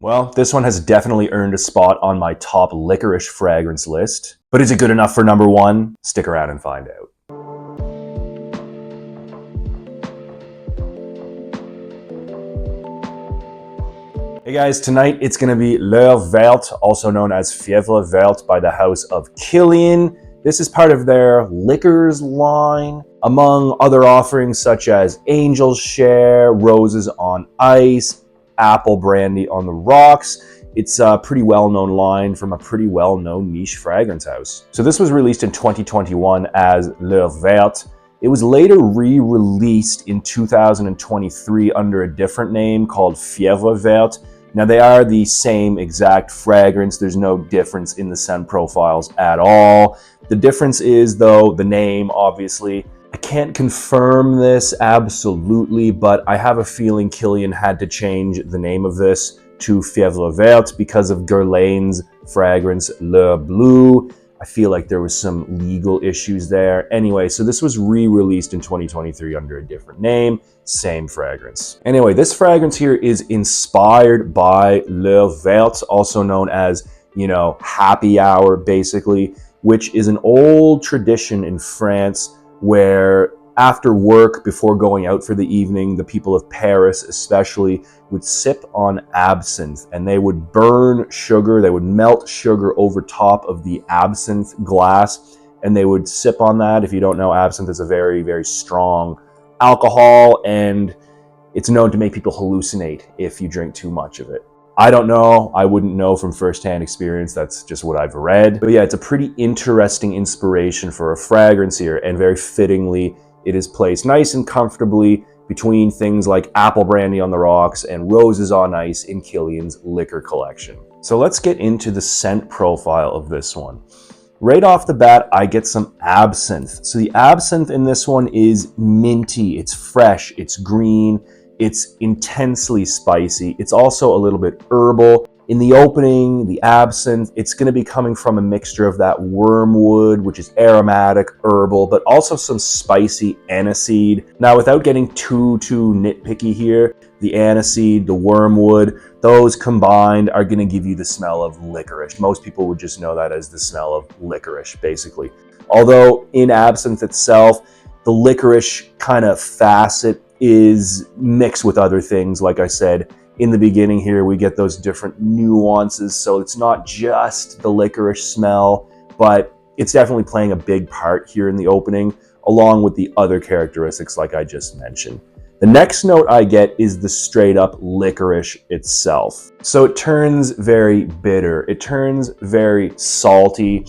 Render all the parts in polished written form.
Well, this one has definitely earned a spot on my top licorice fragrance list. But is it good enough for number one? Stick around and find out. Hey guys, tonight it's going to be Verte, also known as Fièvre Verte by the house of Kilian. This is part of their liquors line, among other offerings such as Angel's Share, Roses on Ice, Apple Brandy on the Rocks. It's a pretty well-known line from a pretty well-known niche fragrance house. So this was released in 2021 as Verte. It was later re-released in 2023 under a different name called Fièvre Verte. Now they are the same exact fragrance. There's no difference in the scent profiles at all. The difference is, though, the name, obviously. I can't confirm this absolutely, but I have a feeling Kilian had to change the name of this to Fièvre Verte because of Guerlain's fragrance Le Bleu. I feel like there was some legal issues there. Anyway, so this was re-released in 2023 under a different name, same fragrance. Anyway, this fragrance here is inspired by Le Verte, also known as, happy hour, basically, which is an old tradition in France where after work, before going out for the evening, the people of Paris especially would sip on absinthe, and they would burn sugar, they would melt sugar over top of the absinthe glass, and they would sip on that. If you don't know, absinthe is a very, very strong alcohol, and it's known to make people hallucinate if you drink too much of it. I don't know, I wouldn't know from firsthand experience, that's just what I've read. But yeah, it's a pretty interesting inspiration for a fragrance here, and very fittingly, it is placed nice and comfortably between things like Apple Brandy on the Rocks and Roses on Ice in Kilian's liquor collection. So let's get into the scent profile of this one. Right off the bat, I get some absinthe. So the absinthe in this one is minty, it's fresh, it's green, it's intensely spicy. It's also a little bit herbal. In the opening, the absinthe, it's going to be coming from a mixture of that wormwood, which is aromatic, herbal, but also some spicy aniseed. Now, without getting too nitpicky here, the aniseed, the wormwood, those combined are going to give you the smell of licorice. Most people would just know that as the smell of licorice, basically. Although in absinthe itself, the licorice kind of facet is mixed with other things, like I said. In the beginning here, we get those different nuances, so it's not just the licorice smell, but it's definitely playing a big part here in the opening, along with the other characteristics like I just mentioned. The next note I get is the straight up licorice itself. So it turns very bitter, it turns very salty.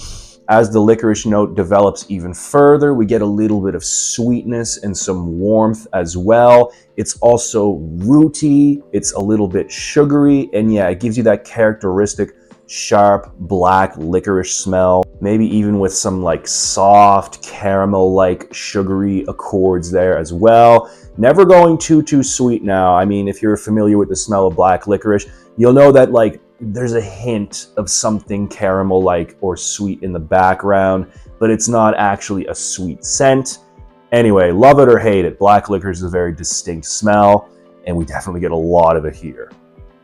As the licorice note develops even further, we get a little bit of sweetness and some warmth as well. It's also rooty, it's a little bit sugary, and yeah, it gives you that characteristic sharp black licorice smell, maybe even with some like soft caramel-like sugary accords there as well. Never going too sweet now. I mean, if you're familiar with the smell of black licorice, you'll know that like there's a hint of something caramel-like or sweet in the background, but it's not actually a sweet scent. Anyway, love it or hate it, black licorice is a very distinct smell, and we definitely get a lot of it here.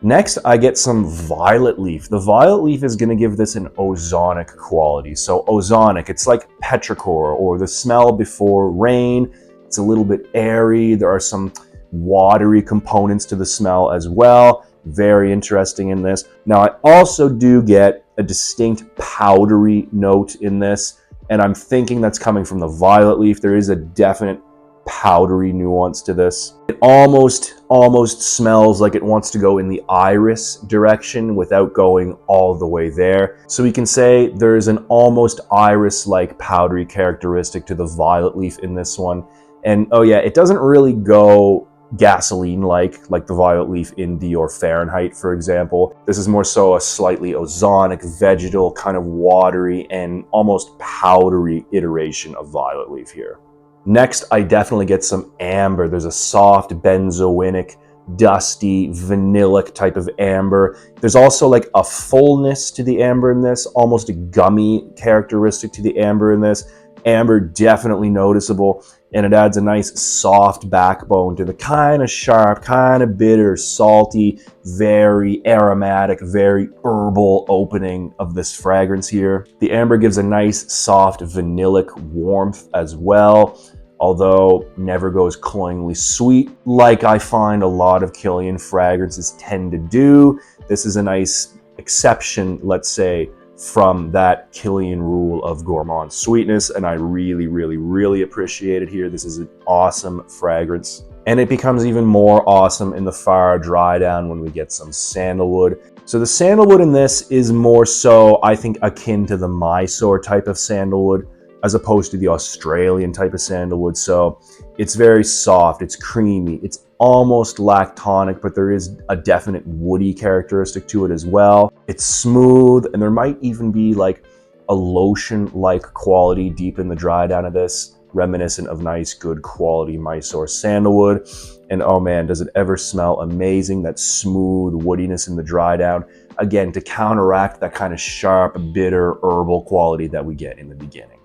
Next, I get some violet leaf. The violet leaf is going to give this an ozonic quality. So ozonic, it's like petrichor, or the smell before rain. It's a little bit airy. There are some watery components to the smell as well. Very interesting in this. Now, I also do get a distinct powdery note in this, and I'm thinking that's coming from the violet leaf. There is a definite powdery nuance to this. It almost smells like it wants to go in the iris direction without going all the way there. So we can say there's an almost iris-like powdery characteristic to the violet leaf in this one. And oh yeah, it doesn't really go gasoline-like the violet leaf in Dior Fahrenheit, for example. This is more so a slightly ozonic, vegetal, kind of watery, and almost powdery iteration of violet leaf here. Next, I definitely get some amber. There's a soft benzoinic, dusty, vanillic type of amber. There's also like a fullness to the amber in this, almost a gummy characteristic to the amber in this. Amber definitely noticeable, and it adds a nice soft backbone to the kind of sharp, kind of bitter, salty, very aromatic, very herbal opening of this fragrance here. The amber gives a nice soft vanillic warmth as well, although never goes cloyingly sweet like I find a lot of Kilian fragrances tend to do. This is a nice exception, let's say, from that Kilian rule of gourmand sweetness, and I really, really, really appreciate it here. This is an awesome fragrance, and it becomes even more awesome in the far dry down when we get some sandalwood. So the sandalwood in this is more so, I think, akin to the Mysore type of sandalwood, as opposed to the Australian type of sandalwood. So it's very soft, it's creamy, it's almost lactonic, but there is a definite woody characteristic to it as well. It's smooth, and there might even be like a lotion-like quality deep in the dry down of this, reminiscent of nice, good quality Mysore sandalwood. And oh man, does it ever smell amazing, that smooth woodiness in the dry down. Again, to counteract that kind of sharp, bitter, herbal quality that we get in the beginning.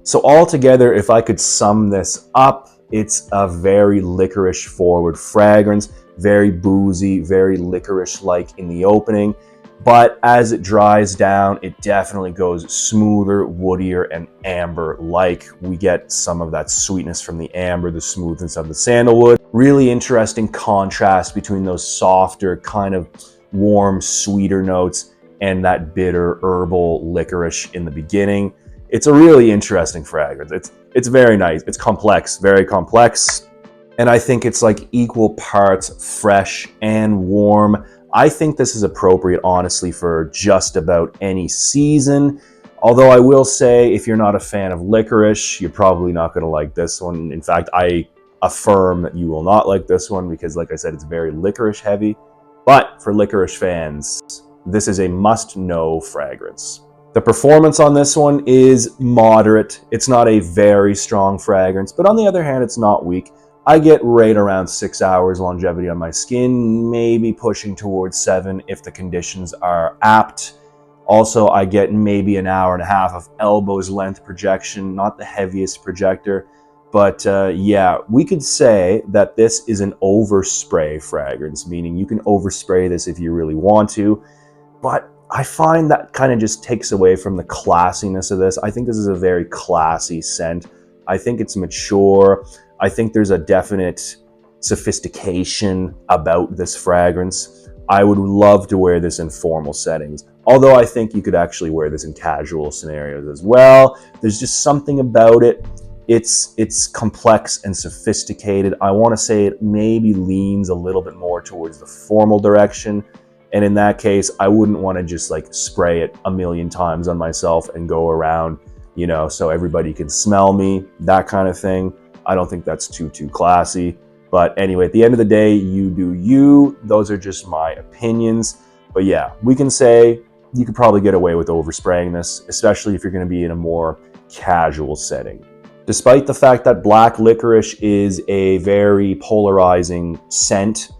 So altogether, if I could sum this up, it's a very licorice forward fragrance, very boozy, very licorice-like in the opening. But as it dries down, it definitely goes smoother, woodier, and amber-like. We get some of that sweetness from the amber, the smoothness of the sandalwood. Really interesting contrast between those softer, kind of warm, sweeter notes and that bitter, herbal licorice in the beginning. It's a really interesting fragrance. It's very nice. It's complex, very complex. And I think it's like equal parts fresh and warm. I think this is appropriate, honestly, for just about any season. Although I will say, if you're not a fan of licorice, you're probably not going to like this one. In fact, I affirm that you will not like this one because, like I said, it's very licorice heavy. But for licorice fans, this is a must-know fragrance. The performance on this one is moderate. It's not a very strong fragrance, but on the other hand, it's not weak. I get right around 6 hours longevity on my skin, maybe pushing towards 7 if the conditions are apt. Also, I get maybe an hour and a half of elbows length projection, not the heaviest projector. But yeah, we could say that this is an overspray fragrance, meaning you can overspray this if you really want to. But I find that kind of just takes away from the classiness of this. I think this is a very classy scent. I think it's mature. I think there's a definite sophistication about this fragrance. I would love to wear this in formal settings. Although I think you could actually wear this in casual scenarios as well. There's just something about it. It's complex and sophisticated. I want to say it maybe leans a little bit more towards the formal direction. And in that case, I wouldn't want to just like spray it a million times on myself and go around, you know, so everybody can smell me, that kind of thing. I don't think that's too classy. But anyway, at the end of the day, you do you. Those are just my opinions. But yeah, we can say you could probably get away with overspraying this, especially if you're going to be in a more casual setting. Despite the fact that black licorice is a very polarizing scent,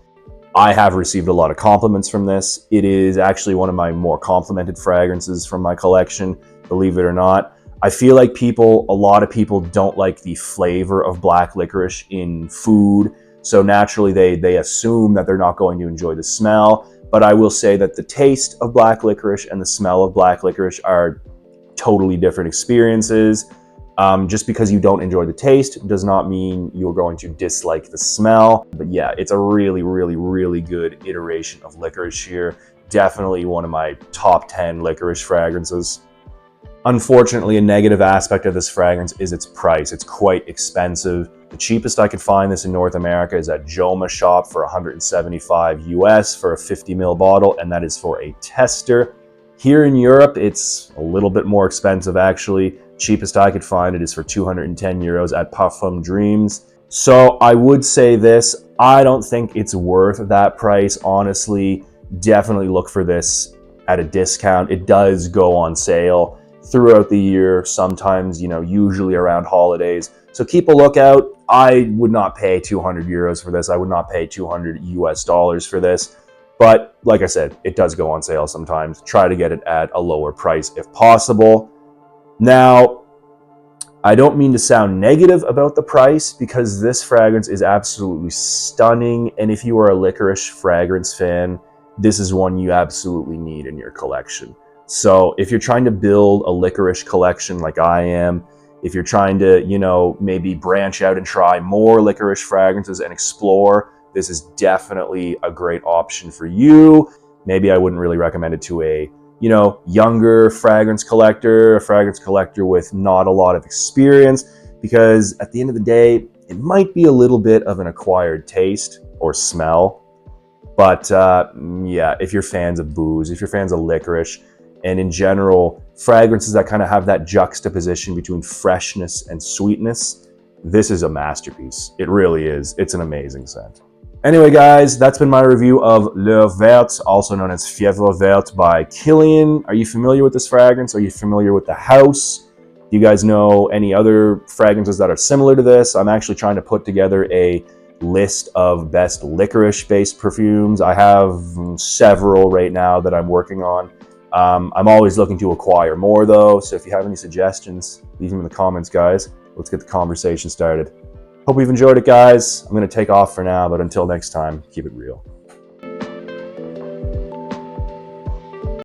I have received a lot of compliments from this. It is actually one of my more complimented fragrances from my collection, believe it or not. I feel like a lot of people don't like the flavor of black licorice in food. So naturally they assume that they're not going to enjoy the smell. But I will say that the taste of black licorice and the smell of black licorice are totally different experiences. Just because you don't enjoy the taste does not mean you're going to dislike the smell. But yeah, it's a really, really, really good iteration of licorice here. Definitely one of my top 10 licorice fragrances. Unfortunately, a negative aspect of this fragrance is its price. It's quite expensive. The cheapest I could find this in North America is at Joma Shop for $175 US for a 50 ml bottle, and that is for a tester. Here in Europe, it's a little bit more expensive actually. Cheapest I could find it is for 210 euros at Parfum Dreams. So I would say this, I don't think it's worth that price, honestly. Definitely look for this at a discount. It does go on sale throughout the year, sometimes, you know, usually around holidays. So keep a lookout. I would not pay 200 euros for this. I would not pay 200 US dollars for this. But like I said, it does go on sale sometimes. Try to get it at a lower price if possible. Now, I don't mean to sound negative about the price because this fragrance is absolutely stunning. And if you are a Liquorice fragrance fan, this is one you absolutely need in your collection. So if you're trying to build a Liquorice collection like I am, if you're trying to, you know, maybe branch out and try more Liquorice fragrances and explore, this is definitely a great option for you. Maybe I wouldn't really recommend it to a, you know, younger fragrance collector, a fragrance collector with not a lot of experience, because at the end of the day, it might be a little bit of an acquired taste or smell. But yeah, if you're fans of booze, if you're fans of Liquorice, and in general, fragrances that kind of have that juxtaposition between freshness and sweetness, this is a masterpiece. It really is. It's an amazing scent. Anyway, guys, that's been my review of Verte, also known as Fièvre Verte by Kilian. Are you familiar with this fragrance? Are you familiar with the house? Do you guys know any other fragrances that are similar to this? I'm actually trying to put together a list of best Liquorice-based perfumes. I have several right now that I'm working on. I'm always looking to acquire more, though, so if you have any suggestions, leave them in the comments, guys. Let's get the conversation started. Hope you've enjoyed it, guys. I'm going to take off for now, but until next time, keep it real.